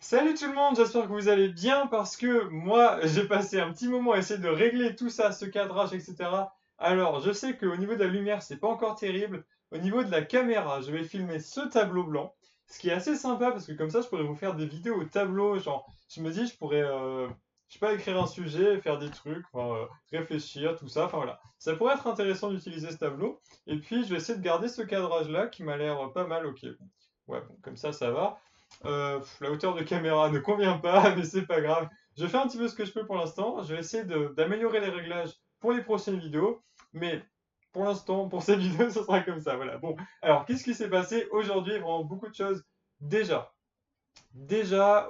Salut tout le monde, j'espère que vous allez bien parce que moi j'ai passé un petit moment à essayer de régler tout ça, ce cadrage, etc. Alors je sais qu'au niveau de la lumière c'est pas encore terrible, au niveau de la caméra je vais filmer ce tableau blanc, ce qui est assez sympa parce que comme ça je pourrais vous faire des vidéos au tableau, genre je me dis je pourrais, je sais pas, écrire un sujet, faire des trucs, enfin, réfléchir, tout ça, enfin voilà. Ça pourrait être intéressant d'utiliser ce tableau, et puis je vais essayer de garder ce cadrage là qui m'a l'air pas mal, ok. Bon. Ouais, bon, comme ça va. La hauteur de caméra ne convient pas, mais c'est pas grave. Je fais un petit peu ce que je peux pour l'instant. Je vais essayer d'améliorer les réglages pour les prochaines vidéos. Mais pour l'instant, pour cette vidéo, ce sera comme ça. Voilà. Bon, alors qu'est-ce qui s'est passé aujourd'hui? Vraiment beaucoup de choses. Déjà,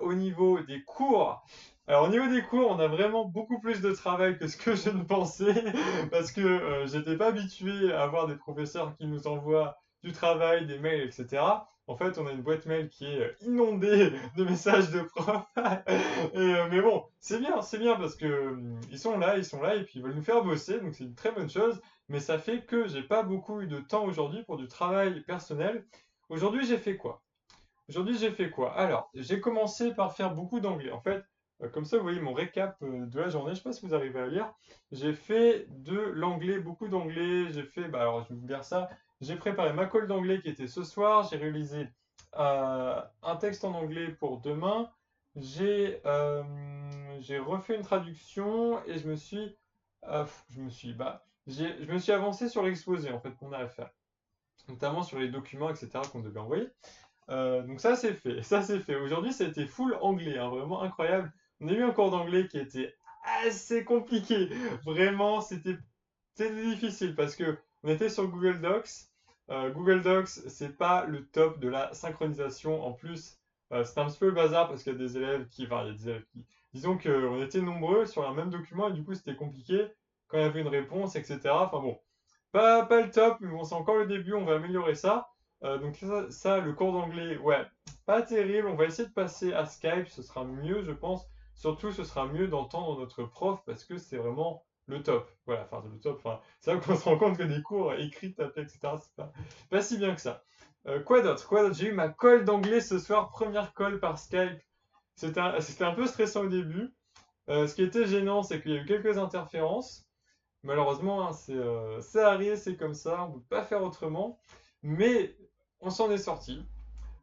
au niveau des cours. Alors, au niveau des cours, on a vraiment beaucoup plus de travail que ce que je ne pensais, parce que j'étais pas habitué à avoir des professeurs qui nous envoient du travail, des mails, etc. En fait, on a une boîte mail qui est inondée de messages de profs. Mais bon, c'est bien parce que ils sont là et puis ils veulent nous faire bosser, donc c'est une très bonne chose. Mais ça fait que j'ai pas beaucoup eu de temps aujourd'hui pour du travail personnel. Aujourd'hui, j'ai fait quoi? Aujourd'hui, j'ai fait quoi? Alors, j'ai commencé par faire beaucoup d'anglais. En fait, comme ça, vous voyez mon récap de la journée. Je sais pas si vous arrivez à lire. J'ai fait de l'anglais, beaucoup d'anglais. J'ai fait, bah alors, je vais vous dire ça. J'ai préparé ma colle d'anglais qui était ce soir. J'ai réalisé un texte en anglais pour demain. J'ai j'ai refait une traduction et je me suis avancé sur l'exposé en fait qu'on a à faire, notamment sur les documents, etc. qu'on devait envoyer. Donc ça c'est fait, ça c'est fait. Aujourd'hui ça a été full anglais, hein, vraiment incroyable. On a eu un cours d'anglais qui était assez compliqué. Vraiment, c'était difficile parce que on était sur Google Docs. Google Docs, c'est pas le top de la synchronisation. En plus, c'était un petit peu le bazar parce qu'il y a des élèves qui, enfin, il y a des élèves qui, disons qu'on était nombreux sur un même document et du coup c'était compliqué quand il y avait une réponse, etc. Enfin bon, pas le top, mais bon, c'est encore le début, on va améliorer ça. Donc le cours d'anglais, ouais, pas terrible. On va essayer de passer à Skype, ce sera mieux, je pense. Surtout, ce sera mieux d'entendre notre prof parce que c'est vraiment le top. Voilà, enfin le top. Enfin, c'est là qu'on se rend compte que des cours écrits, tapés, etc. C'est pas si bien que ça. Quoi d'autre? Quoi d'autre? J'ai eu ma colle d'anglais ce soir, première colle par Skype. C'était un peu stressant au début. Ce qui était gênant, c'est qu'il y a eu quelques interférences. Malheureusement, hein, ça arrive, c'est comme ça, on ne peut pas faire autrement. Mais on s'en est sorti.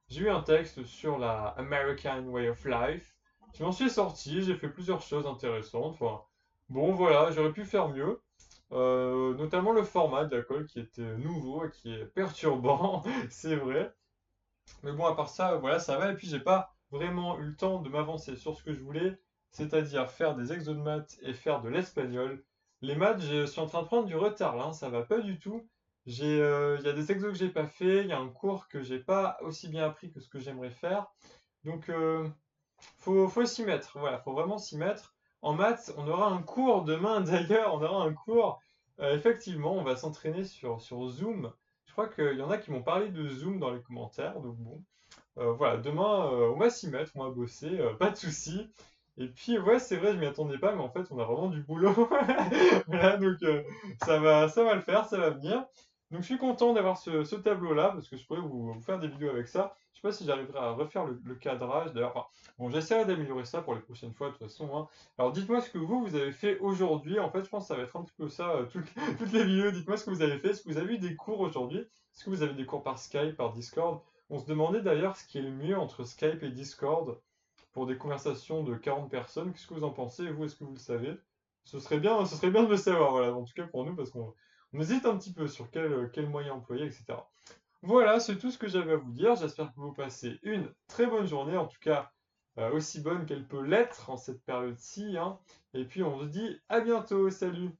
J'ai eu un texte sur la American Way of Life. Je m'en suis sorti, j'ai fait plusieurs choses intéressantes. Enfin, bon, voilà, j'aurais pu faire mieux. Notamment le format de la colle qui était nouveau et qui est perturbant, c'est vrai. Mais bon, à part ça, voilà, ça va. Et puis, j'ai pas vraiment eu le temps de m'avancer sur ce que je voulais, c'est-à-dire faire des exos de maths et faire de l'espagnol. Les maths, je suis en train de prendre du retard là, hein, ça va pas du tout. Il y a des exos que j'ai pas fait, il y a un cours que j'ai pas aussi bien appris que ce que j'aimerais faire. Donc, faut s'y mettre. Voilà, faut vraiment s'y mettre. En maths, on aura un cours demain d'ailleurs, on aura un cours. Effectivement, on va s'entraîner sur Zoom. Je crois qu'il y en a qui m'ont parlé de Zoom dans les commentaires, donc bon. Voilà, demain, on va s'y mettre, on va bosser, pas de soucis. Et puis, ouais, c'est vrai, je m'y attendais pas, mais en fait, on a vraiment du boulot. Voilà, donc ça va le faire, ça va venir. Donc, je suis content d'avoir ce tableau-là, parce que je pourrais vous faire des vidéos avec ça. Je sais pas si j'arriverai à refaire le cadrage, d'ailleurs. Enfin, bon, j'essaierai d'améliorer ça pour les prochaines fois, de toute façon, hein. Alors, dites-moi ce que vous avez fait aujourd'hui. En fait, je pense que ça va être un petit peu ça, toutes les vidéos. Dites-moi ce que vous avez fait. Est-ce que vous avez eu des cours aujourd'hui? Est-ce que vous avez des cours par Skype, par Discord? On se demandait d'ailleurs ce qui est le mieux entre Skype et Discord pour des conversations de 40 personnes. Qu'est-ce que vous en pensez, vous? Est-ce que vous le savez? Ce serait bien de le savoir, voilà, en tout cas pour nous, parce qu'on hésite un petit peu sur quel moyen employer, etc. Voilà, c'est tout ce que j'avais à vous dire. J'espère que vous passez une très bonne journée, en tout cas aussi bonne qu'elle peut l'être en cette période-ci, hein. Et puis on se dit à bientôt, salut!